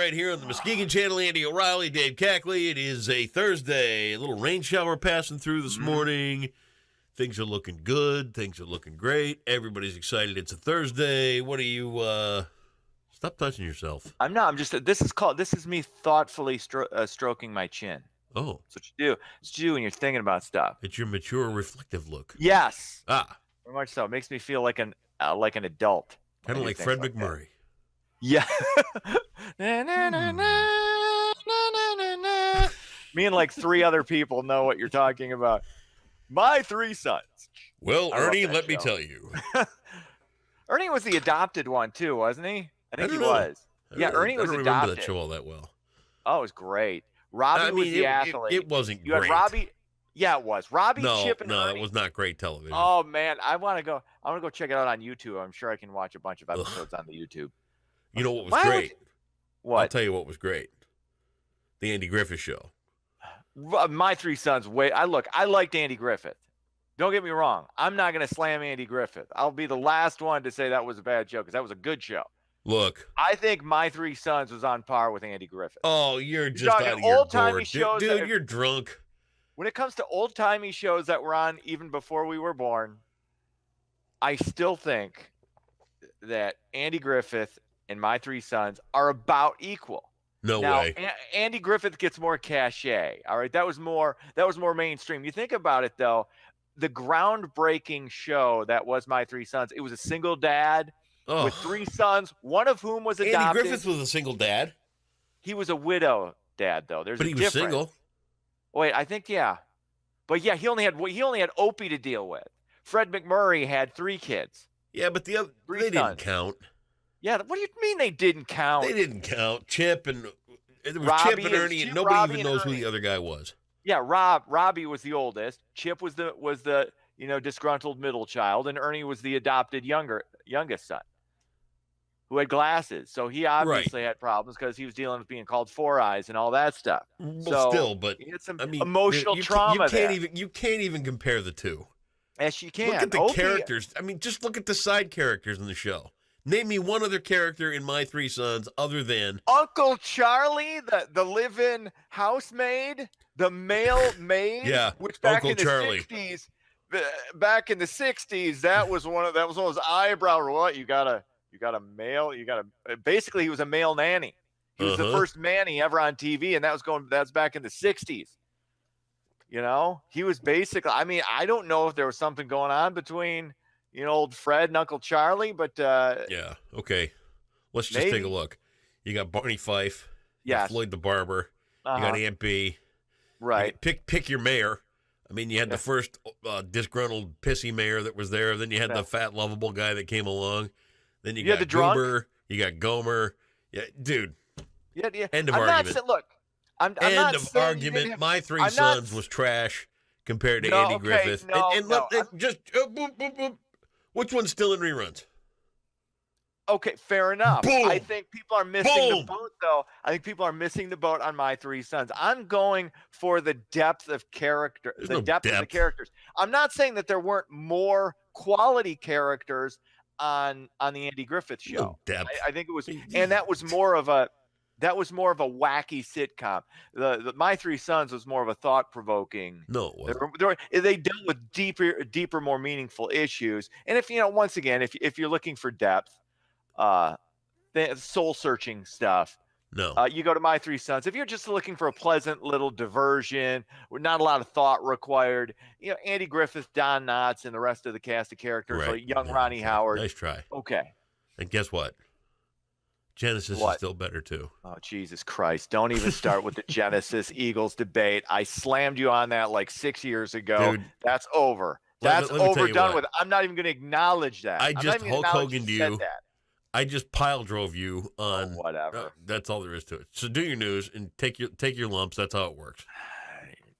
right here on the Muskegon Channel. Andy O'Reilly, Dave Cackley. It is a Thursday. A little rain shower passing through this morning. Things are looking good. Things are looking great. Everybody's excited. It's a Thursday. What are you, stop touching yourself. I'm not. This is me thoughtfully stroking my chin. Oh. That's what you do. It's what you do when you're thinking about stuff. It's your mature, reflective look. Yes. Ah. Very much so. It makes me feel like an adult. Kind of like Fred McMurray. Yeah. Na, na, na, na, na, na, na. Me and like 3 other people know what you're talking about. My 3 sons. Well, Ernie, let me tell you. Ernie was the adopted one too, wasn't he? I think he was. Yeah, Ernie was adopted. I don't remember that show all that well. Oh, it was great. Robbie was the athlete. It wasn't great. You had Robbie. Yeah, it was. Robbie, Chip, and Ernie. No, it was not great television. Oh man, I want to go check it out on YouTube. I'm sure I can watch a bunch of episodes on the YouTube. You know what was great? What? I'll tell you what was great. The Andy Griffith Show. My 3 sons. I liked Andy Griffith. Don't get me wrong. I'm not going to slam Andy Griffith. I'll be the last one to say that was a bad show because that was a good show. Look, I think My 3 Sons was on par with Andy Griffith. Oh, you're just out of your gourd. Dude, you're drunk. When it comes to old-timey shows that were on even before we were born, I still think that Andy Griffith and My 3 Sons are about equal. No way. Andy Griffith gets more cachet. All right, that was more mainstream. You think about it though, the groundbreaking show that was My 3 Sons. It was a single dad with 3 sons, one of whom was adopted. Andy Griffith was a single dad. He was a widow dad though. But he was single. Wait, I think yeah. But yeah, he only had Opie to deal with. Fred McMurray had 3 kids. Yeah, but they didn't count. Yeah, what do you mean they didn't count? They didn't count. Chip and Chip and Ernie, and nobody even knows who the other guy was. Yeah, Robbie was the oldest. Chip was the disgruntled middle child, and Ernie was the adopted youngest son, who had glasses. So he obviously had problems because he was dealing with being called Four Eyes and all that stuff. Well, still, but he had some emotional trauma. You can't even compare the two. Yes, you can. Look at the characters. I mean, just look at the side characters in the show. Name me one other character in My 3 Sons other than Uncle Charlie, the live-in housemaid, the male maid. Yeah, which back Uncle in the Charlie. 60s, back in the 60s, that was one of those eyebrow. What you got a male? Basically, he was a male nanny. He was the first nanny ever on TV, and that's back in the 60s. You know, he was basically. I mean, I don't know if there was something going on between. Old Fred and Uncle Charlie, but yeah, okay. Let's just take a look. You got Barney Fife, yeah, Floyd the Barber, you got Aunt B, right? Pick your mayor. I mean, you had the first disgruntled pissy mayor that was there. Then you had the fat lovable guy that came along. Then you got the Goober, drunk. You got Gomer. Yeah, dude. Yeah. End of argument. I'm End not of argument. My 3 Sons was trash compared to Andy Griffith. Which one's still in reruns? Okay, fair enough. Boom. I think people are missing the boat, though. I think people are missing the boat on My 3 Sons. I'm going for the depth of character, depth of the characters. I'm not saying that there weren't more quality characters on the Andy Griffith Show. No depth. I think it was, and that was more of a wacky sitcom. The My 3 Sons was more of a thought-provoking. No, it wasn't. They dealt with deeper, more meaningful issues. And if once again, if you're looking for depth, soul-searching stuff, no, you go to My 3 Sons. If you're just looking for a pleasant little diversion, with not a lot of thought required, Andy Griffith, Don Knotts, and the rest of the cast of characters, like young Ronnie Howard. Nice try. Okay. And guess what? Genesis is still better, too. Oh, Jesus Christ. Don't even start with the Genesis Eagles debate. I slammed you on that like 6 years ago. Dude, that's over. That's overdone with. I'm not even going to acknowledge that. I just Hulk Hogan'd you. I just pile drove you on. Whatever. That's all there is to it. So do your news and take your lumps. That's how it works.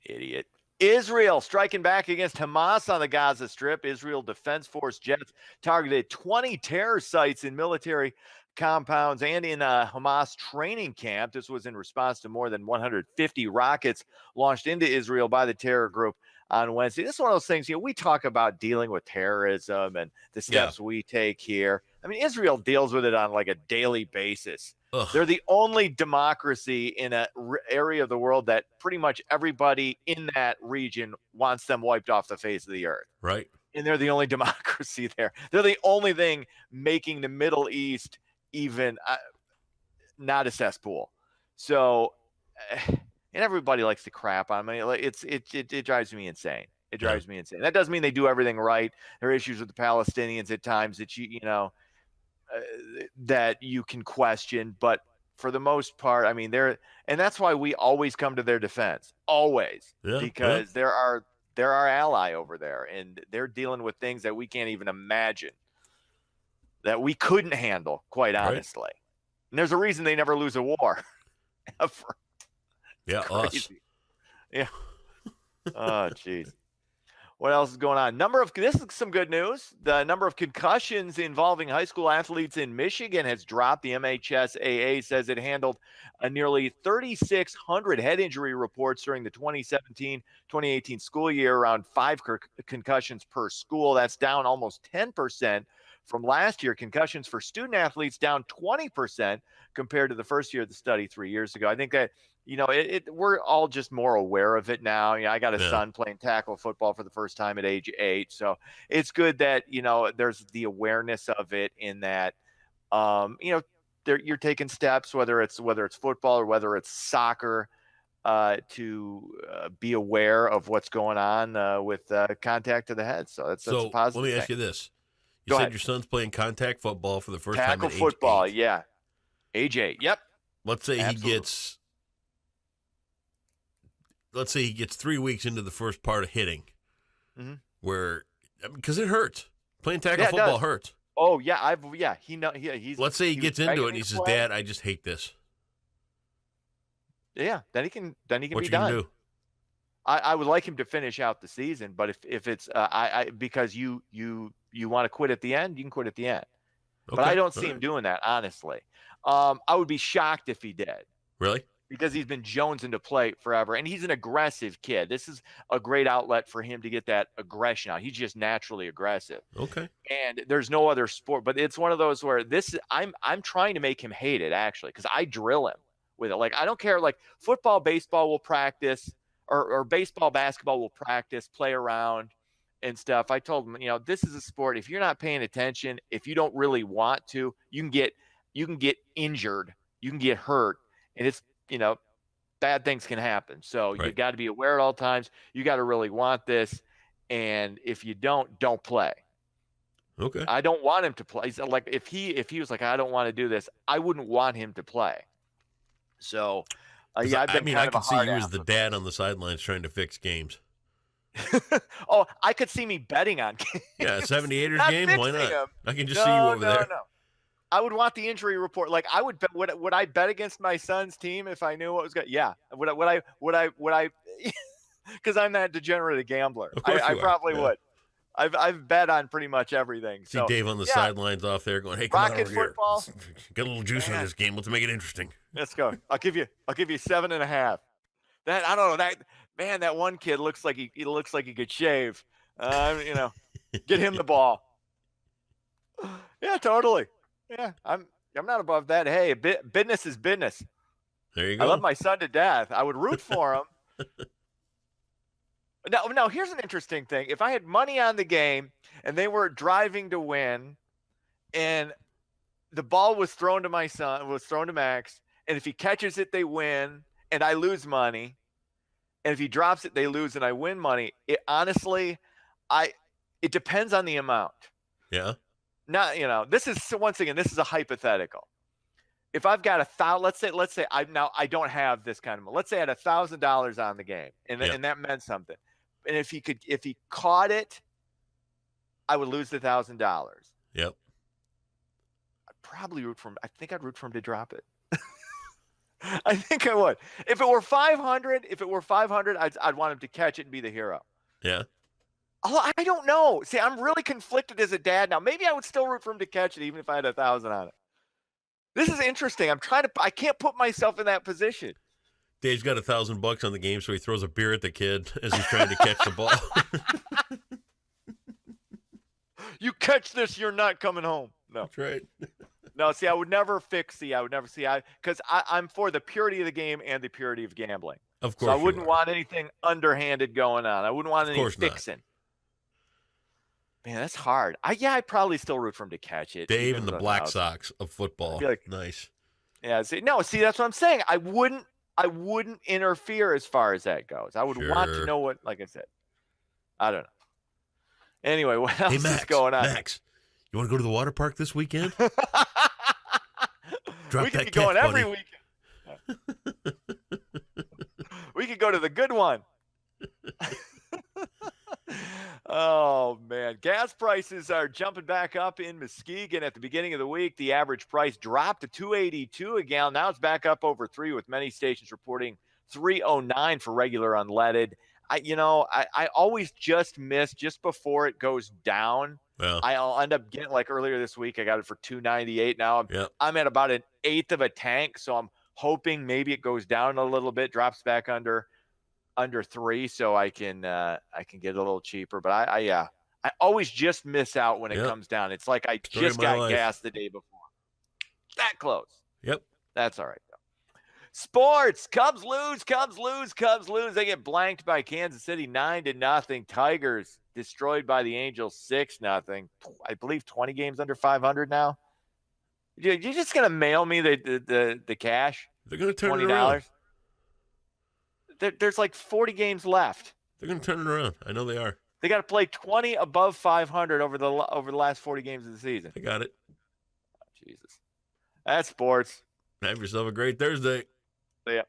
Idiot. Israel striking back against Hamas on the Gaza Strip. Israel Defense Force jets targeted 20 terror sites in military compounds and in a Hamas training camp. This was in response to more than 150 rockets launched into Israel by the terror group on Wednesday. This is one of those things, we talk about dealing with terrorism and the steps we take here. I mean, Israel deals with it on like a daily basis. Ugh. They're the only democracy in an area of the world that pretty much everybody in that region wants them wiped off the face of the earth. Right. And they're the only democracy there. They're the only thing making the Middle East even not a cesspool. So, and everybody likes to crap on me. It drives me insane. It drives me insane. That doesn't mean they do everything right. There are issues with the Palestinians at times that that you can question, but for the most part, I mean, and that's why we always come to their defense, always, because they're our ally over there, and they're dealing with things that we can't even imagine, that we couldn't handle, quite honestly. Right. And there's a reason they never lose a war, ever. Yeah, us. Yeah. Oh, jeez. What else is going on? This is some good news. The number of concussions involving high school athletes in Michigan has dropped. The MHSAA says it handled nearly 3,600 head injury reports during the 2017-2018 school year, around 5 concussions per school. That's down almost 10% from last year. Concussions for student athletes down 20% compared to the first year of the study 3 years ago. I think that, we're all just more aware of it now. I got a son playing tackle football for the first time at age 8. So it's good that, there's the awareness of it, in that, you're taking steps, whether it's football or whether it's soccer, to be aware of what's going on with contact to the head. So that's a positive let me thing. ask you this. You said your son's playing contact football for the first time at age 8. Tackle football, yeah. Age 8, yep. Let's say he gets 3 weeks into the first part of hitting, because it hurts. Playing tackle football hurts. Oh yeah, he's. Let's say he gets into it and he says, "Dad, I just hate this." Yeah, then he can what be you done. Can do? I would like him to finish out the season, but if it's because you want to quit at the end, you can quit at the end. Okay. But I don't see him doing that, honestly. I would be shocked if he did. Really? Because he's been jonesing to play forever, and he's an aggressive kid. This is a great outlet for him to get that aggression out. He's just naturally aggressive. Okay. And there's no other sport, but it's one of those where I'm trying to make him hate it, actually, because I drill him with it. Like, I don't care. Like, football, baseball will practice, or baseball, basketball will practice, play around and stuff. I told him, this is a sport. If you're not paying attention, if you don't really want to, you can get injured, you can get hurt, and it's, bad things can happen. So you got to be aware at all times. You got to really want this. And if you don't play. Okay. I don't want him to play. Like, if he was like, I don't want to do this, I wouldn't want him to play. So, I've been I could see you as the dad on the sidelines trying to fix games. Oh, I could see me betting on games. Yeah, 78ers game. Why not? Him. I can just see you over there. No. I would want the injury report. Like, I would bet. Would I bet against my son's team if I knew what was going? Yeah. Would I? Because I'm that degenerate gambler. I probably would. I've bet on pretty much everything. See Dave on the sidelines off there going, "Hey, come on over football. Here. Get a little juice on this game. Let's make it interesting." Let's go. I'll give you 7.5. That, I don't know, that one kid looks like he looks like he could shave. Get him the ball. Yeah, totally. Yeah, I'm not above that. Hey, business is business. There you go. I love my son to death. I would root for him. Now, here's an interesting thing. If I had money on the game and they were driving to win, and the ball was thrown to my son, was thrown to Max, and if he catches it, they win, and I lose money. And if he drops it, they lose, and I win money. It depends on the amount. Yeah. Now, this is, once again, this is a hypothetical. If I've got let's say I don't have this kind of money. Let's say I had $1,000 on the game, and that meant something. And if he caught it, I would lose the $1,000. Yep. I think I'd root for him to drop it. I think I would. If it were 500, I'd want him to catch it and be the hero. Yeah. Oh, I don't know. See, I'm really conflicted as a dad now. Maybe I would still root for him to catch it, even if I had 1,000 on it. This is interesting. I can't put myself in that position. Dave's got $1,000 on the game, so he throws a beer at the kid as he's trying to catch the ball. You catch this, you're not coming home. No. That's right. No, see, I would never because I'm for the purity of the game and the purity of gambling. Of course. So I wouldn't want anything underhanded going on. I wouldn't want any fixing. Man, that's hard. I'd probably still root for him to catch it. Dave and the Black Sox of football. Nice. Yeah, see, that's what I'm saying. I wouldn't interfere as far as that goes. I would want to know what, like I said. I don't know. Anyway, what else is going on? Max, you want to go to the water park this weekend? We could be going every weekend. We could go to the good one. Oh, man. Gas prices are jumping back up in Muskegon. At the beginning of the week, the average price dropped to $2.82 a gallon. Now it's back up over $3, with many stations reporting $3.09 for regular unleaded. I always just miss just before it goes down. Well, I'll end up getting, like earlier this week, I got it for $2.98. Now I'm at about 1/8 of a tank, so I'm hoping maybe it goes down a little bit, drops back under $3, so I can get a little cheaper. But I always just miss out when it comes down. It's like I just got gas the day before. That close. Yep. That's all right though. Sports. Cubs lose. They get blanked by Kansas City 9-0. Tigers destroyed by the Angels 6-0. I believe 20 games under 500 now. You're just gonna mail me the cash? They're gonna turn $20. it around. There's like 40 games left. They're gonna turn it around. I know they are. They got to play 20 above 500 over the last 40 games of the season. I got it. Oh, Jesus. That's sports. Have yourself a great Thursday. See ya.